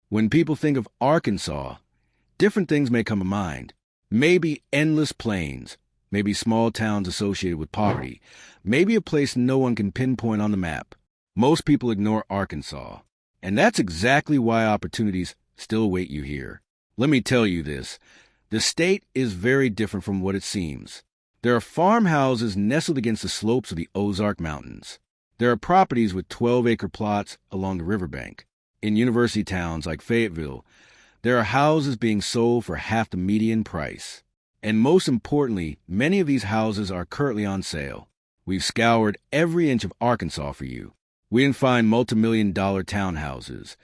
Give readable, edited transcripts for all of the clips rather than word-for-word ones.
When people think of Arkansas, different things may come to mind. Maybe endless plains, maybe small towns associated with poverty, maybe a place no one can pinpoint on the map. Most people ignore Arkansas, and that's exactly why opportunities still await you here. Let me tell you this, the state is very different from what it seems. There are farmhouses nestled against the slopes of the Ozark Mountains. There are properties with 12-acre plots along the riverbank. In university towns like Fayetteville, there are houses being sold for half the median price. And most importantly, many of these houses are currently on sale. We've scoured every inch of Arkansas for you. We didn't find multi-million-dollar townhouses.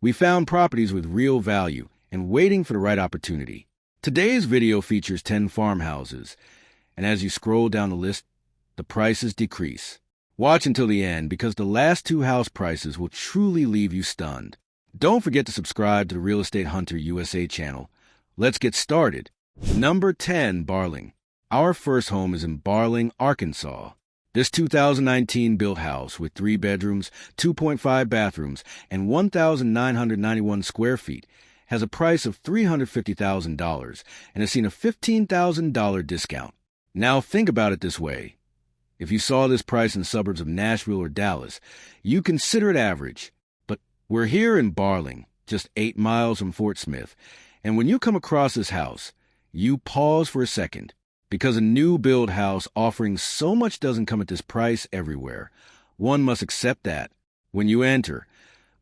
We found properties with real value and waiting for the right opportunity. Today's video features 10 farmhouses, and as you scroll down the list, the prices decrease. Watch until the end because the last 2 house prices will truly leave you stunned. Don't forget to subscribe to the Real Estate Hunter USA channel. Let's get started. Number 10, Barling. Our first home is in Barling, Arkansas. This 2019 built house with 3 bedrooms, 2.5 bathrooms, and 1,991 square feet has a price of $350,000 and has seen a $15,000 discount. Now think about it this way. If you saw this price in suburbs of Nashville or Dallas, you consider it average. But we're here in Barling, just 8 miles from Fort Smith, and when you come across this house, you pause for a second, because a new build house offering so much doesn't come at this price everywhere. One must accept that. When you enter,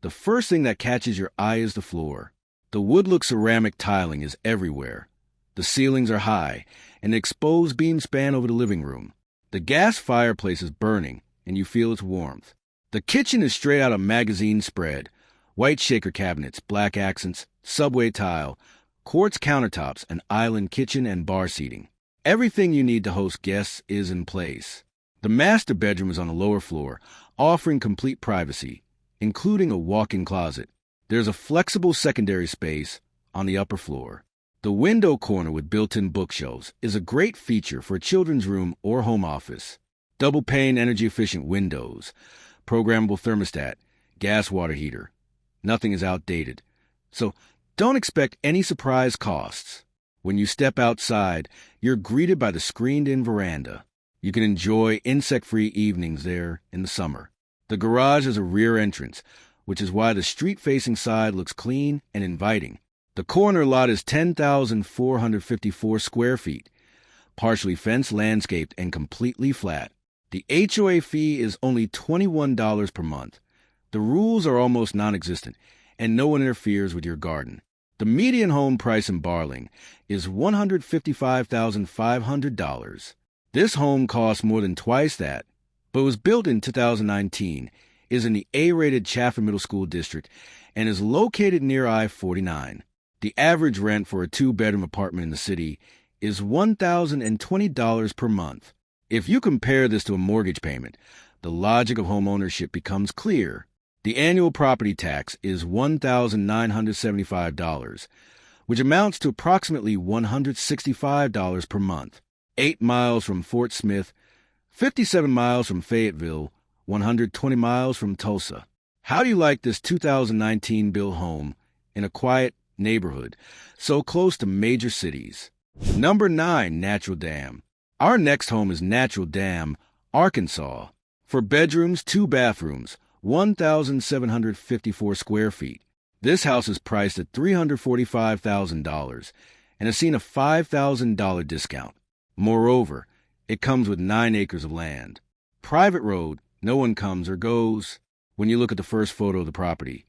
the first thing that catches your eye is the floor. The wood-look ceramic tiling is everywhere. The ceilings are high, and the exposed beams span over the living room. The gas fireplace is burning, and you feel its warmth. The kitchen is straight out of magazine spread. White shaker cabinets, black accents, subway tile, quartz countertops, an island kitchen, and bar seating. Everything you need to host guests is in place. The master bedroom is on the lower floor, offering complete privacy, including a walk-in closet. There's a flexible secondary space on the upper floor. The window corner with built-in bookshelves is a great feature for a children's room or home office. Double-pane energy-efficient windows, programmable thermostat, gas water heater. Nothing is outdated. So don't expect any surprise costs. When you step outside, you're greeted by the screened-in veranda. You can enjoy insect-free evenings there in the summer. The garage is a rear entrance, which is why the street-facing side looks clean and inviting. The corner lot is 10,454 square feet, partially fenced, landscaped, and completely flat. The HOA fee is only $21 per month. The rules are almost non-existent, and no one interferes with your garden. The median home price in Barling is $155,500. This home costs more than twice that, but was built in 2019, is in the A-rated Chaffin Middle School District, and is located near I-49. The average rent for a 2-bedroom apartment in the city is $1,020 per month. If you compare this to a mortgage payment, the logic of home ownership becomes clear. The annual property tax is $1,975, which amounts to approximately $165 per month. 8 miles from Fort Smith, 57 miles from Fayetteville, 120 miles from Tulsa. How do you like this 2019 built home in a quiet neighborhood so close to major cities? Number 9, Natural Dam. Our next home is Natural Dam, Arkansas. For bedrooms, 2 bathrooms, 1,754 square feet. This house is priced at $345,000 and has seen a $5,000 discount. Moreover, it comes with 9 acres of land. Private road, no one comes or goes. When you look at the first photo of the property,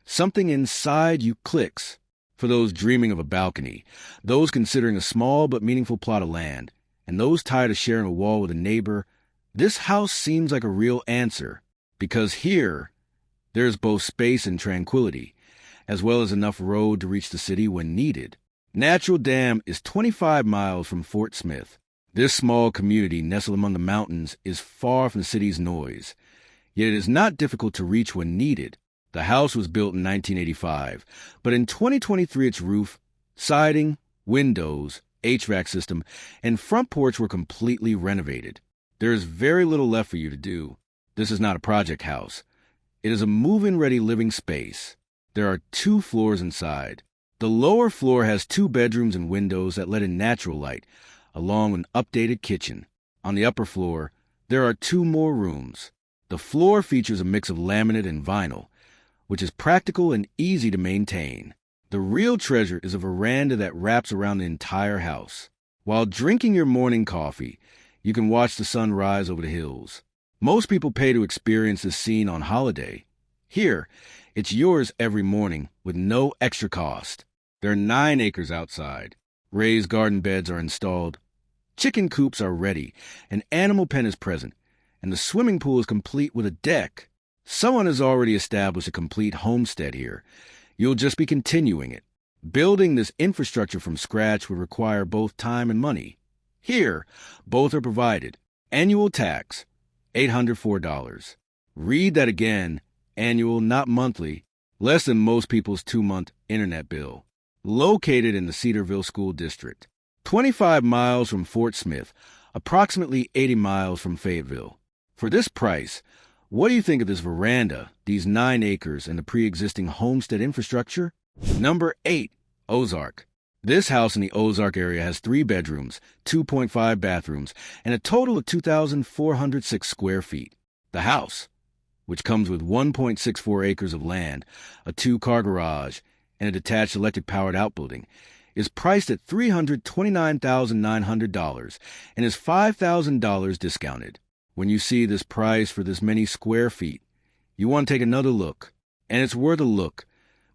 something inside you clicks. For those dreaming of a balcony, those considering a small but meaningful plot of land, and those tired of sharing a wall with a neighbor, this house seems like a real answer. Because here, there's both space and tranquility, as well as enough road to reach the city when needed. Natural Dam is 25 miles from Fort Smith. This small community nestled among the mountains is far from the city's noise, yet it is not difficult to reach when needed. The house was built in 1985, but in 2023 its roof, siding, windows, HVAC system, and front porch were completely renovated. There is very little left for you to do. This is not a project house. It is a move-in ready living space. There are 2 floors inside. The lower floor has 2 bedrooms and windows that let in natural light, along with an updated kitchen. On the upper floor, there are 2 more rooms. The floor features a mix of laminate and vinyl, which is practical and easy to maintain. The real treasure is a veranda that wraps around the entire house. While drinking your morning coffee, you can watch the sun rise over the hills. Most people pay to experience this scene on holiday. Here, it's yours every morning with no extra cost. There are 9 acres outside. Raised garden beds are installed. Chicken coops are ready. An animal pen is present. And the swimming pool is complete with a deck. Someone has already established a complete homestead here. You'll just be continuing it. Building this infrastructure from scratch would require both time and money. Here, both are provided. Annual tax, $804. Read that again. Annual, not monthly. Less than most people's 2-month internet bill. Located in the Cedarville School District. 25 miles from Fort Smith. Approximately 80 miles from Fayetteville. For this price, what do you think of this veranda, these 9 acres, and the pre-existing homestead infrastructure? Number 8, Ozark. This house in the Ozark area has 3 bedrooms, 2.5 bathrooms, and a total of 2,406 square feet. The house, which comes with 1.64 acres of land, a 2-car garage, and a detached electric-powered outbuilding, is priced at $329,900 and is $5,000 discounted. When you see this price for this many square feet, you want to take another look. And it's worth a look,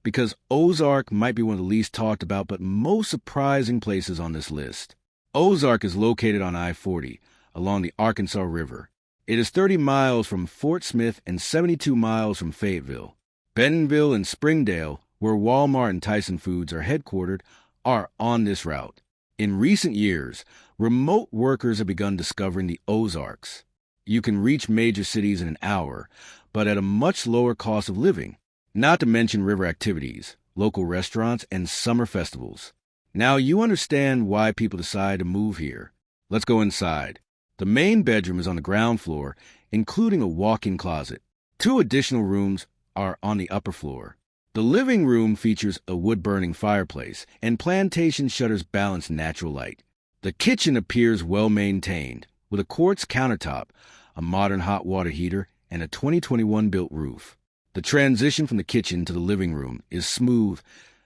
because Ozark might be one of the least talked about but most surprising places on this list. Ozark is located on I-40, along the Arkansas River. It is 30 miles from Fort Smith and 72 miles from Fayetteville. Bentonville and Springdale, where Walmart and Tyson Foods are headquartered, are on this route. In recent years, remote workers have begun discovering the Ozarks. You can reach major cities in an hour, but at a much lower cost of living, not to mention river activities, local restaurants, and summer festivals. Now you understand why people decide to move here. Let's go inside. The main bedroom is on the ground floor, including a walk-in closet. 2 additional rooms are on the upper floor. The living room features a wood-burning fireplace, and plantation shutters balance natural light. The kitchen appears well-maintained, with a quartz countertop, a modern hot water heater, and a 2021-built roof. The transition from the kitchen to the living room is smooth,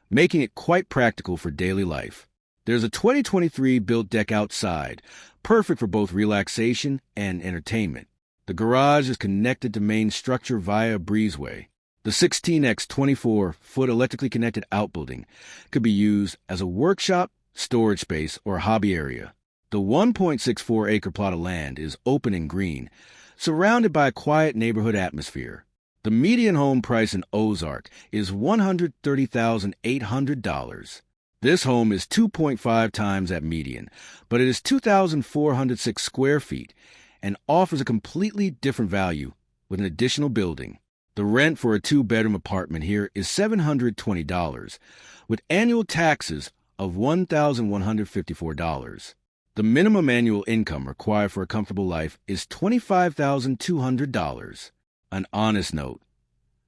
making it quite practical for daily life. There's a 2023 built deck outside, perfect for both relaxation and entertainment. The garage is connected to main structure via a breezeway. The 16x 24-foot electrically connected outbuilding could be used as a workshop, storage space, or hobby area. The 1.64-acre plot of land is open and green, surrounded by a quiet neighborhood atmosphere. The median home price in Ozark is $130,800. This home is 2.5 times that median, but it is 2,406 square feet and offers a completely different value with an additional building. The rent for a 2-bedroom apartment here is $720, with annual taxes of $1,154. The minimum annual income required for a comfortable life is $25,200. An honest note.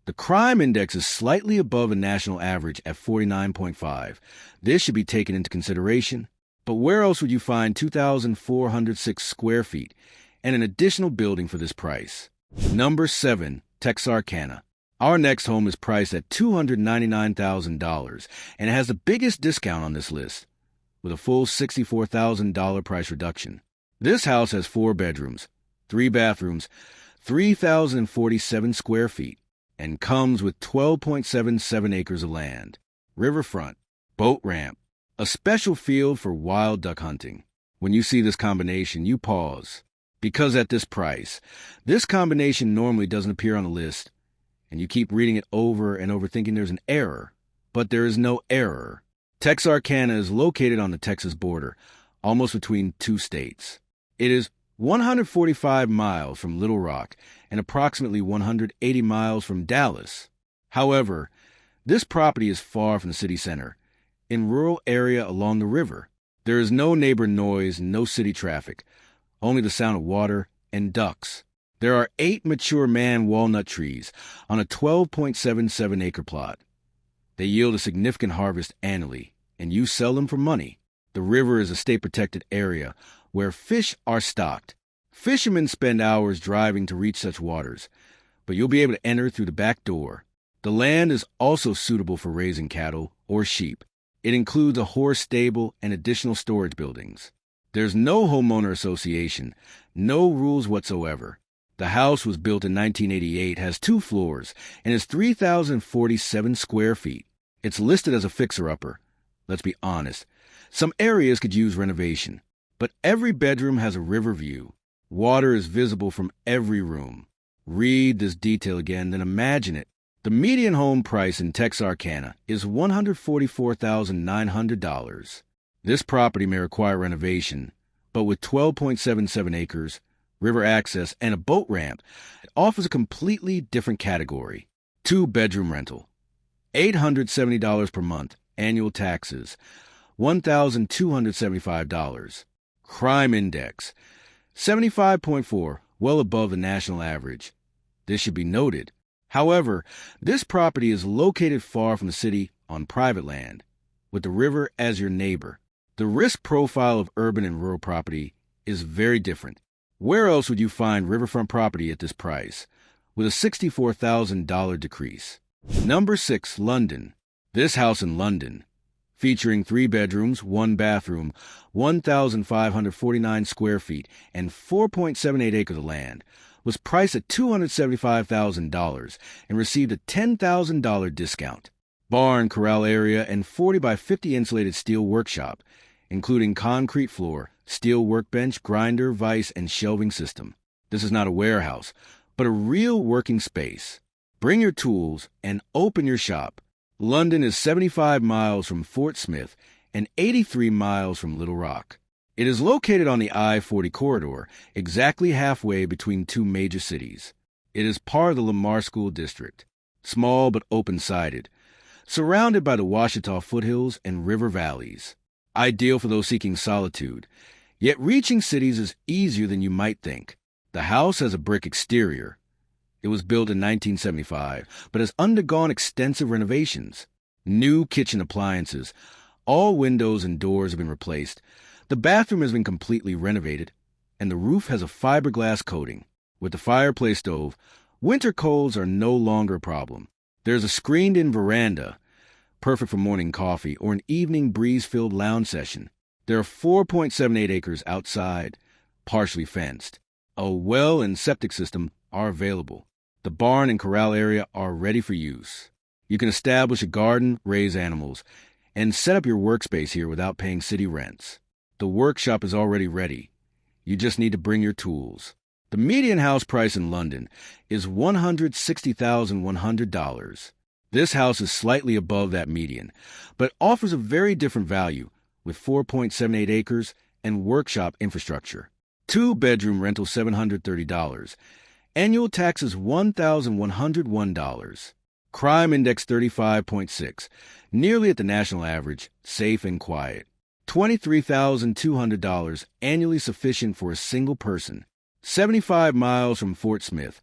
The crime index is slightly above a national average at 49.5. This should be taken into consideration. But where else would you find 2,406 square feet and an additional building for this price? Number 7, Texarkana. Our next home is priced at $299,000 and it has the biggest discount on this list, with a full $64,000 price reduction. This house has 4 bedrooms, 3 bathrooms, 3,047 square feet, and comes with 12.77 acres of land, riverfront, boat ramp, a special field for wild duck hunting. When you see this combination, you pause, because at this price, this combination normally doesn't appear on the list, and you keep reading it over and over thinking there's an error, but there is no error. Texarkana is located on the Texas border, almost between 2 states. It is 145 miles from Little Rock and approximately 180 miles from Dallas. However, this property is far from the city center, in rural area along the river. There is no neighbor noise, no city traffic, only the sound of water and ducks. There are 8 mature man walnut trees on a 12.77 acre plot. They yield a significant harvest annually, and you sell them for money. The river is a state-protected area where fish are stocked. Fishermen spend hours driving to reach such waters, but you'll be able to enter through the back door. The land is also suitable for raising cattle or sheep. It includes a horse stable and additional storage buildings. There's no homeowner association, no rules whatsoever. The house was built in 1988, has 2 floors, and is 3,047 square feet. It's listed as a fixer-upper. Let's be honest. Some areas could use renovation, but every bedroom has a river view. Water is visible from every room. Read this detail again, then imagine it. The median home price in Texarkana is $144,900. This property may require renovation, but with 12.77 acres, river access, and a boat ramp, it offers a completely different category. 2-bedroom rental. $870 per month. Annual taxes. $1,275. Crime index. 75.4, well above the national average. This should be noted. However, this property is located far from the city on private land, with the river as your neighbor. The risk profile of urban and rural property is very different. Where else would you find riverfront property at this price, with a $64,000 decrease? Number 6, London. This house in London, featuring 3 bedrooms, 1 bathroom, 1,549 square feet, and 4.78 acres of land, was priced at $275,000 and received a $10,000 discount. Barn, corral area, and 40 by 50 insulated steel workshop, including concrete floor, steel workbench, grinder, vise, and shelving system. This is not a warehouse, but a real working space. Bring your tools and open your shop. London is 75 miles from Fort Smith and 83 miles from Little Rock. It is located on the I-40 corridor, exactly halfway between 2 major cities. It is part of the Lamar School District, small but open-sided, surrounded by the Ouachita foothills and river valleys. Ideal for those seeking solitude, yet reaching cities is easier than you might think. The house has a brick exterior. It was built in 1975, but has undergone extensive renovations. New kitchen appliances. All windows and doors have been replaced. The bathroom has been completely renovated, and the roof has a fiberglass coating. With the fireplace stove, winter colds are no longer a problem. There's a screened-in veranda, perfect for morning coffee or an evening breeze-filled lounge session. There are 4.78 acres outside, partially fenced. A well and septic system are available. The barn and corral area are ready for use. You can establish a garden, raise animals, and set up your workspace here without paying city rents. The workshop is already ready. You just need to bring your tools. The median house price in London is $160,100. This house is slightly above that median, but offers a very different value with 4.78 acres and workshop infrastructure. 2-bedroom rental $730. Annual taxes $1,101. Crime index 35.6, nearly at the national average, safe and quiet. $23,200 annually sufficient for a single person. 75 miles from Fort Smith,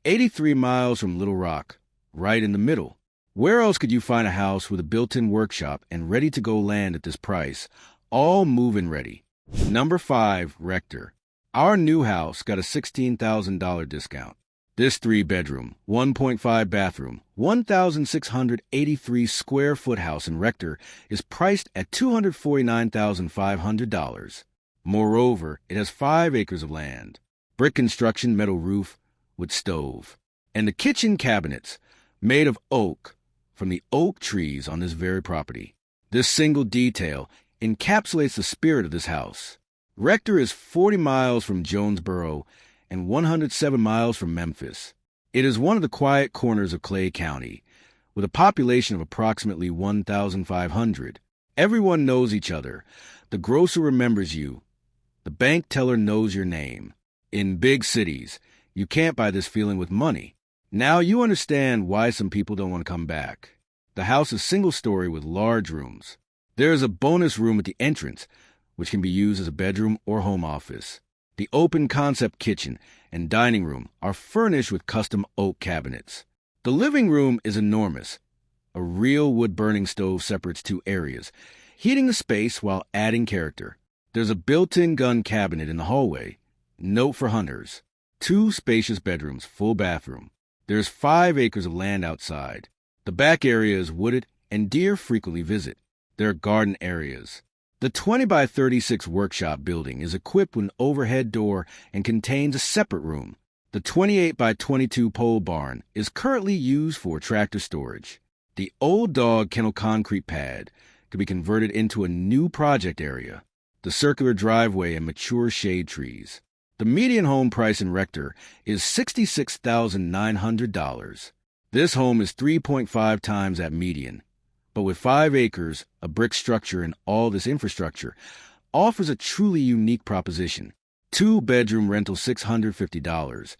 83 miles from Little Rock, right in the middle. Where else could you find a house with a built-in workshop and ready-to-go land at this price, all move-in ready? Number 5, Rector. Our new house got a $16,000 discount. This 3-bedroom, 1.5 bathroom, 1,683 square foot house in Rector is priced at $249,500. Moreover, it has 5 acres of land, brick construction, metal roof with stove, and the kitchen cabinets made of oak from the oak trees on this very property. This single detail encapsulates the spirit of this house. Rector is 40 miles from Jonesboro and 107 miles from Memphis. It is one of the quiet corners of Clay County, with a population of approximately 1,500. Everyone knows each other. The grocer remembers you. The bank teller knows your name. In big cities, you can't buy this feeling with money. Now you understand why some people don't want to come back. The house is single-story with large rooms. There is a bonus room at the entrance, which can be used as a bedroom or home office. The open concept kitchen and dining room are furnished with custom oak cabinets. The living room is enormous, A real wood-burning stove separates two areas, heating the space while adding character. There's a built-in gun cabinet in the hallway. Note for hunters. 2 spacious bedrooms, full bathroom. There's 5 acres of land outside. The back area is wooded, and deer frequently visit. There are garden areas. The 20 by 36 workshop building is equipped with an overhead door and contains a separate room. The 28 by 22 pole barn is currently used for tractor storage. The old dog kennel concrete pad could be converted into a new project area. The circular driveway and mature shade trees. The median home price in Rector is $66,900. This home is 3.5 times that median, but with 5 acres, a brick structure, and all this infrastructure, offers a truly unique proposition. 2-bedroom rental $650.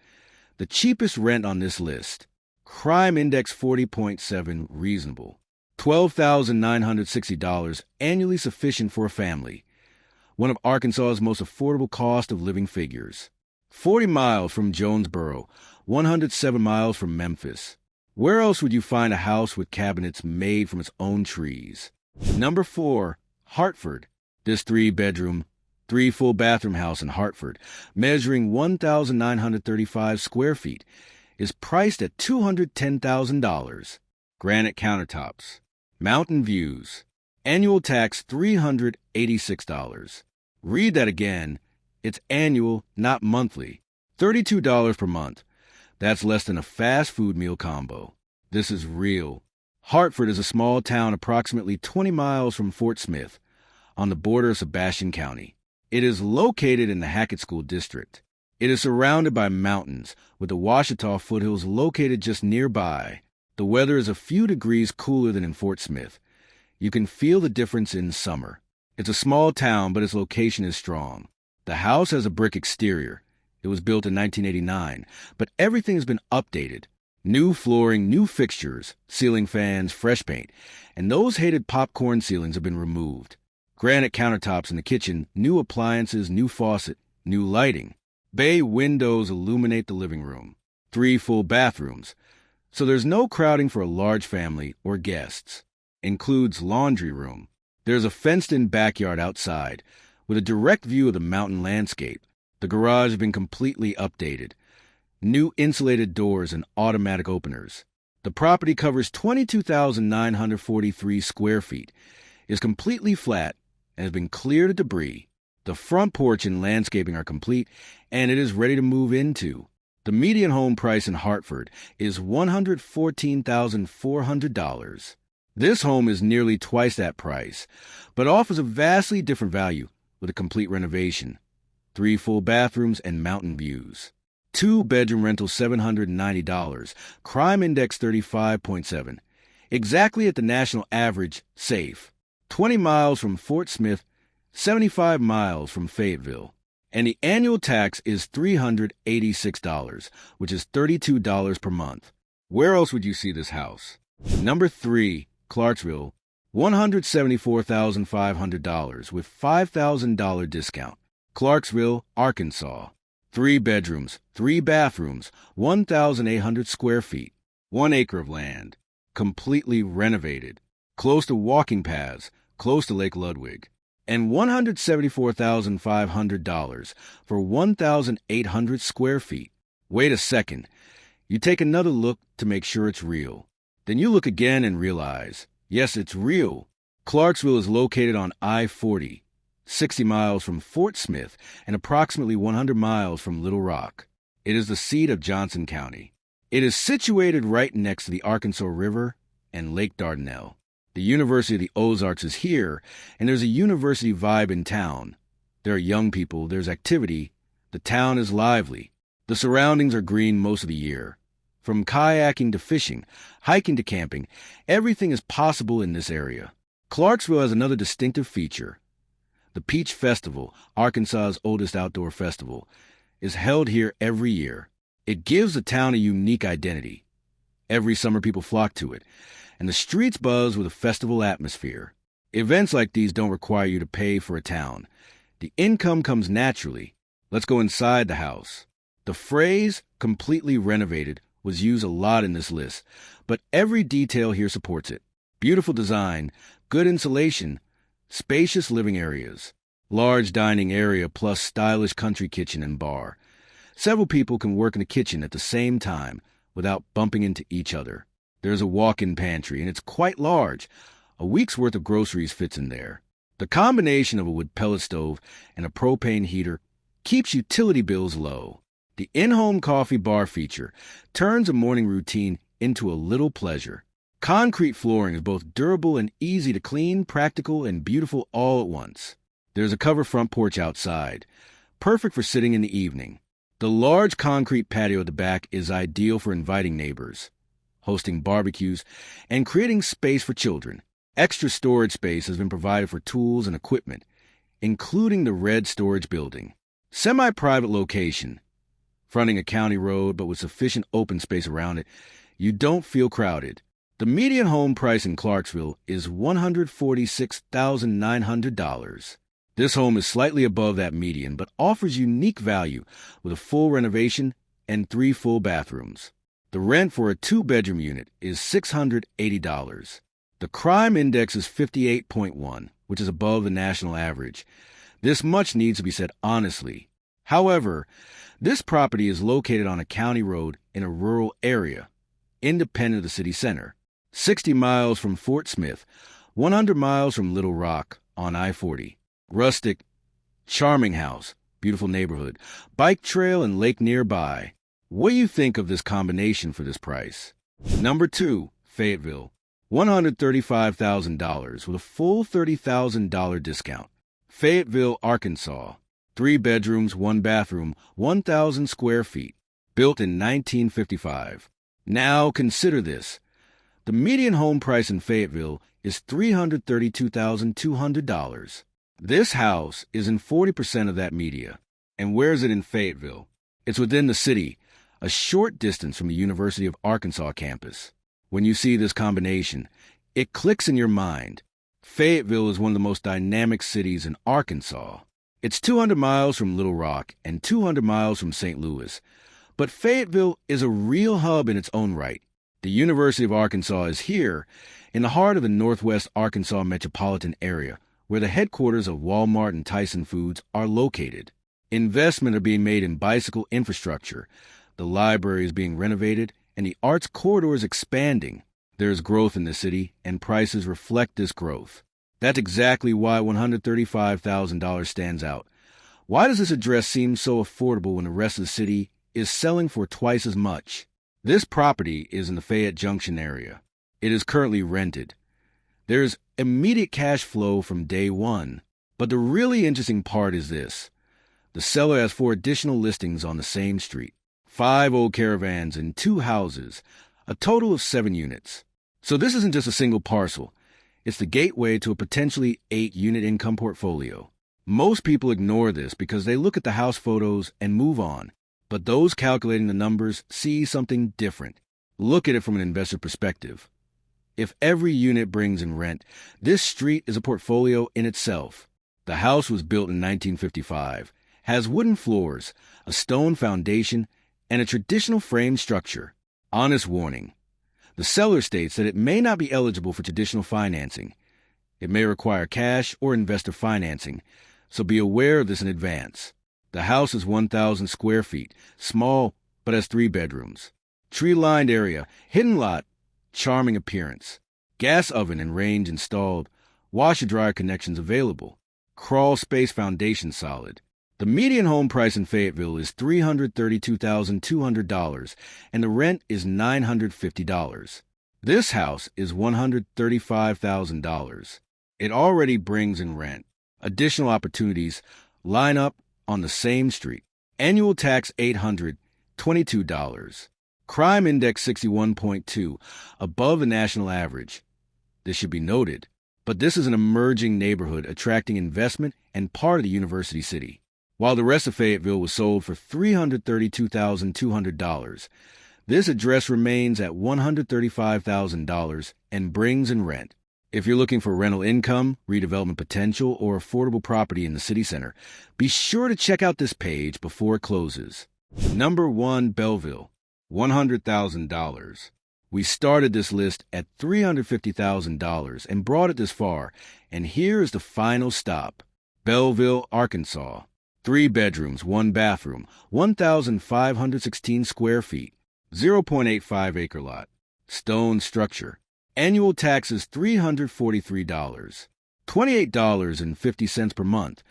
The cheapest rent on this list. Crime index 40.7, reasonable. $12,960 annually sufficient for a family. One of Arkansas's most affordable cost of living figures. 40 miles from Jonesboro, 107 miles from Memphis. Where else would you find a house with cabinets made from its own trees? Number 4, Hartford. This 3-bedroom, 3 full bathroom house in Hartford, measuring 1,935 square feet, is priced at $210,000. Granite countertops. Mountain views. Annual tax $386. Read that again. It's annual, not monthly. $32 per month. That's less than a fast food meal combo. This is real. Hartford is a small town approximately 20 miles from Fort Smith, on the border of Sebastian County. It is located in the Hackett School District. It is surrounded by mountains, with the Ouachita foothills located just nearby. The weather is a few degrees cooler than in Fort Smith. You can feel the difference in summer. It's a small town, but its location is strong. The house has a brick exterior. It was built in 1989, but everything has been updated. New flooring, new fixtures, ceiling fans, fresh paint, and those hated popcorn ceilings have been removed. Granite countertops in the kitchen, new appliances, new faucet, new lighting. Bay windows illuminate the living room. 3 full bathrooms, so there's no crowding for a large family or guests. Includes laundry room. There's a fenced-in backyard outside with a direct view of the mountain landscape. The garage has been completely updated. New insulated doors and automatic openers. The property covers 22,943 square feet, is completely flat, and has been cleared of debris. The front porch and landscaping are complete, and it is ready to move into. The median home price in Hartford is $114,400. This home is nearly twice that price, but offers a vastly different value with a complete renovation. 3 full bathrooms and mountain views. 2-bedroom rental $790. Crime index 35.7. Exactly at the national average, safe. 20 miles from Fort Smith, 75 miles from Fayetteville. And the annual tax is $386, which is $32 per month. Where else would you see this house? Number 3, Clarksville, $174,500 with $5,000 discount. Clarksville, Arkansas. 3 bedrooms, 3 bathrooms, 1,800 square feet, 1 acre of land, completely renovated, close to walking paths, close to Lake Ludwig, and $174,500 for 1,800 square feet. Wait a second. You take another look to make sure it's real. Then you look again and realize, yes, it's real. Clarksville is located on I-40, 60 miles from Fort Smith and approximately 100 miles from Little Rock. It is the seat of Johnson County. It is situated right next to the Arkansas River and Lake Dardanelle. The University of the Ozarks is here, and there's a university vibe in town. There are young people, there's activity, the town is lively. The surroundings are green most of the year. From kayaking to fishing, hiking to camping, everything is possible in this area. Clarksville has another distinctive feature. The Peach Festival, Arkansas's oldest outdoor festival, is held here every year. It gives the town a unique identity. Every summer people flock to it, and the streets buzz with a festival atmosphere. Events like these don't require you to pay for a town. The income comes naturally. Let's go inside the house. The phrase, completely renovated, was used a lot in this list, but every detail here supports it. Beautiful design, good insulation, spacious living areas, large dining area plus stylish country kitchen and bar. Several people can work in the kitchen at the same time without bumping into each other. There's a walk-in pantry, and it's quite large. A week's worth of groceries fits in there. The combination of a wood pellet stove and a propane heater keeps utility bills low. The in-home coffee bar feature turns a morning routine into a little pleasure. Concrete flooring is both durable and easy to clean, practical, and beautiful all at once. There's a covered front porch outside, perfect for sitting in the evening. The large concrete patio at the back is ideal for inviting neighbors, hosting barbecues, and creating space for children. Extra storage space has been provided for tools and equipment, including the red storage building. Semi-private location, fronting a county road but with sufficient open space around it, you don't feel crowded. The median home price in Clarksville is $146,900. This home is slightly above that median but offers unique value with a full renovation and 3 full bathrooms. The rent for a 2-bedroom unit is $680. The crime index is 58.1, which is above the national average. This much needs to be said honestly. However, this property is located on a county road in a rural area, independent of the city center, 60 miles from Fort Smith, 100 miles from Little Rock on I-40. Rustic, charming house, beautiful neighborhood, bike trail and lake nearby. What do you think of this combination for this price? Number 2, Fayetteville, $135,000 with a full $30,000 discount. Fayetteville, Arkansas, 3 bedrooms, 1 bathroom, 1,000 square feet, built in 1955. Now consider this. The median home price in Fayetteville is $332,200. This house is in 40% of that media. And where is it in Fayetteville? It's within the city, a short distance from the University of Arkansas campus. When you see this combination, it clicks in your mind. Fayetteville is one of the most dynamic cities in Arkansas. It's 200 miles from Little Rock and 200 miles from St. Louis. But Fayetteville is a real hub in its own right. The University of Arkansas is here, in the heart of the Northwest Arkansas metropolitan area, where the headquarters of Walmart and Tyson Foods are located. Investment are being made in bicycle infrastructure. The library is being renovated, and the arts corridor is expanding. There is growth in the city, and prices reflect this growth. That's exactly why $135,000 stands out. Why does this address seem so affordable when the rest of the city is selling for twice as much? This property is in the Fayette Junction area. It is currently rented. There's immediate cash flow from day one. But the really interesting part is this. The seller has 4 additional listings on the same street. 5 old caravans and 2 houses, a total of 7 units. So this isn't just a single parcel. It's the gateway to a potentially 8-unit income portfolio. Most people ignore this because they look at the house photos and move on. But those calculating the numbers see something different. Look at it from an investor perspective. If every unit brings in rent, this street is a portfolio in itself. The house was built in 1955, has wooden floors, a stone foundation, and a traditional frame structure. Honest warning. The seller states that it may not be eligible for traditional financing. It may require cash or investor financing, so be aware of this in advance. The house is 1,000 square feet, small, but has 3 bedrooms. Tree-lined area, hidden lot, charming appearance. Gas oven and range installed, washer-dryer connections available. Crawl space foundation solid. The median home price in Fayetteville is $332,200, and the rent is $950. This house is $135,000. It already brings in rent. Additional opportunities line up on the same street. Annual tax $822. Crime index 61.2, above the national average. This should be noted, but this is an emerging neighborhood attracting investment and part of the university city. While the rest of Fayetteville was sold for $332,200, this address remains at $135,000 and brings in rent. If you're looking for rental income, redevelopment potential, or affordable property in the city center, be sure to check out this page before it closes. Number 1, Belleville. $100,000. We started this list at $350,000 and brought it this far, and here is the final stop. Belleville, Arkansas. 3 bedrooms, 1 bathroom, 1,516 square feet, 0.85 acre lot. Stone structure. Annual taxes $343. $28.50 per month.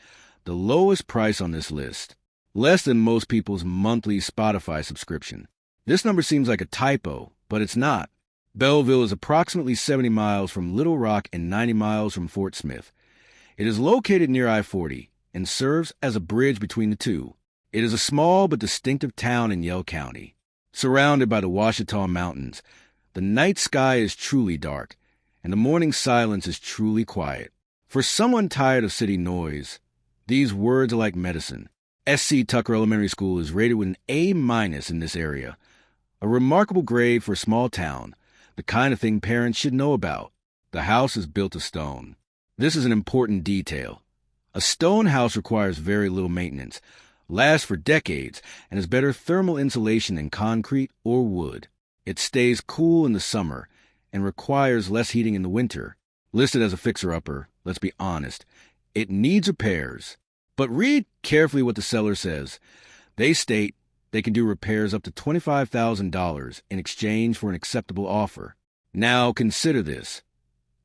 The lowest price on this list. Less than most people's monthly Spotify subscription. This number seems like a typo, but it's not. Belleville is approximately 70 miles from Little Rock and 90 miles from Fort Smith. It is located near I-40 and serves as a bridge between the two. It is a small but distinctive town in Yell County. Surrounded by the Ouachita Mountains, the night sky is truly dark, and the morning silence is truly quiet. For someone tired of city noise, these words are like medicine. S.C. Tucker Elementary School is rated with an A- in this area. A remarkable grade for a small town, the kind of thing parents should know about. The house is built of stone. This is an important detail. A stone house requires very little maintenance, lasts for decades, and has better thermal insulation than concrete or wood. It stays cool in the summer and requires less heating in the winter. Listed as a fixer-upper, let's be honest, it needs repairs. But read carefully what the seller says. They state they can do repairs up to $25,000 in exchange for an acceptable offer. Now consider this.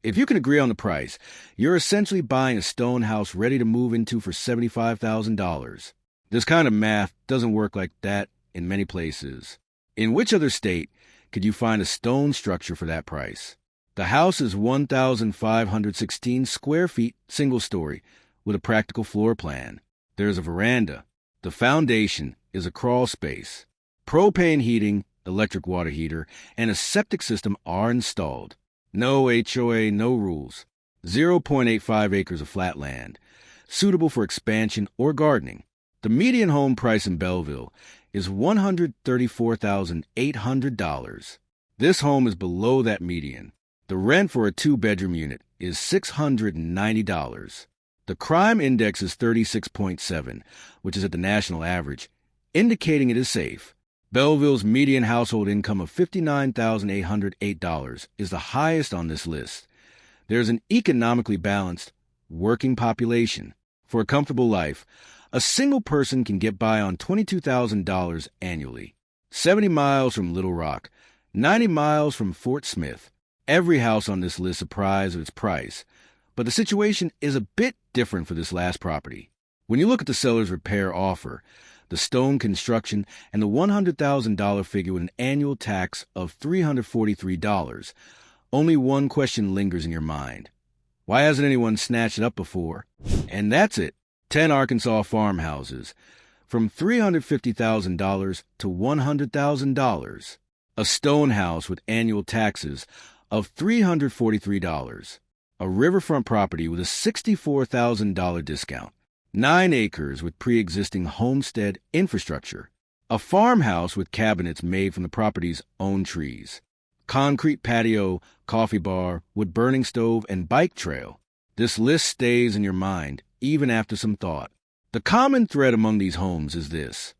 If you can agree on the price, you're essentially buying a stone house ready to move into for $75,000. This kind of math doesn't work like that in many places. In which other state could you find a stone structure for that price? The house is 1,516 square feet, single story, with a practical floor plan. There's a veranda. The foundation is a crawl space. Propane heating, electric water heater, and a septic system are installed. No HOA, no rules. 0.85 acres of flat land, suitable for expansion or gardening. The median home price in Belleville is $134,800. This home is below that median. The rent for a 2-bedroom unit is $690. The crime index is 36.7, which is at the national average, indicating it is safe. Belleville's median household income of $59,808 is the highest on this list. There's an economically balanced, working population. For a comfortable life, a single person can get by on $22,000 annually. 70 miles from Little Rock, 90 miles from Fort Smith. Every house on this list is apprised of its price, but the situation is a bit different for this last property. When you look at the seller's repair offer, the stone construction, and the $100,000 figure with an annual tax of $343, only one question lingers in your mind. Why hasn't anyone snatched it up before? And that's it. 10 Arkansas farmhouses, from $350,000 to $100,000. A stone house with annual taxes of $343. A riverfront property with a $64,000 discount. 9 acres with pre-existing homestead infrastructure. A farmhouse with cabinets made from the property's own trees. Concrete patio, coffee bar, wood-burning stove, and bike trail. This list stays in your mind, even after some thought. The common thread among these homes is this.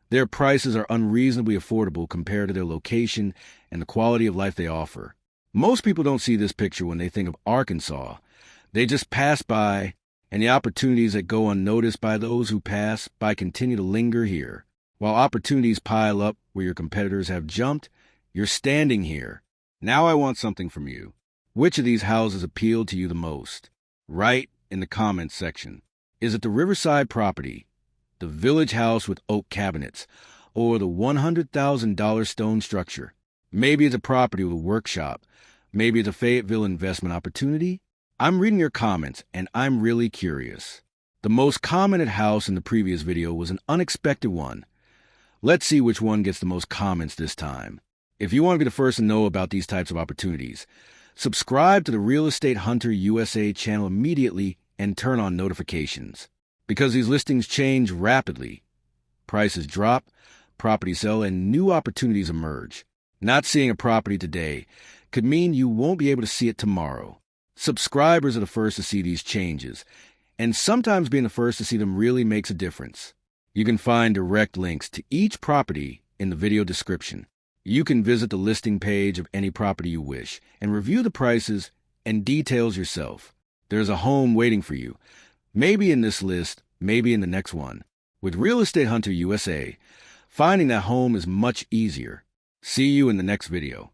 Their prices are unreasonably affordable compared to their location and the quality of life they offer. Most people don't see this picture when they think of Arkansas. They just pass by, and the opportunities that go unnoticed by those who pass by continue to linger here. While opportunities pile up where your competitors have jumped, you're standing here. Now I want something from you. Which of these houses appealed to you the most? Write in the comments section. Is it the Riverside property, the village house with oak cabinets, or the $100,000 stone structure? Maybe it's a property with a workshop. Maybe it's a Fayetteville investment opportunity. I'm reading your comments, and I'm really curious. The most commented house in the previous video was an unexpected one. Let's see which one gets the most comments this time. If you want to be the first to know about these types of opportunities, subscribe to the Real Estate Hunter USA channel immediately and turn on notifications. Because these listings change rapidly. Prices drop, properties sell, and new opportunities emerge. Not seeing a property today could mean you won't be able to see it tomorrow. Subscribers are the first to see these changes, and sometimes being the first to see them really makes a difference. You can find direct links to each property in the video description. You can visit the listing page of any property you wish and review the prices and details yourself. There's a home waiting for you, maybe in this list, maybe in the next one. With Real Estate Hunter USA, finding that home is much easier. See you in the next video.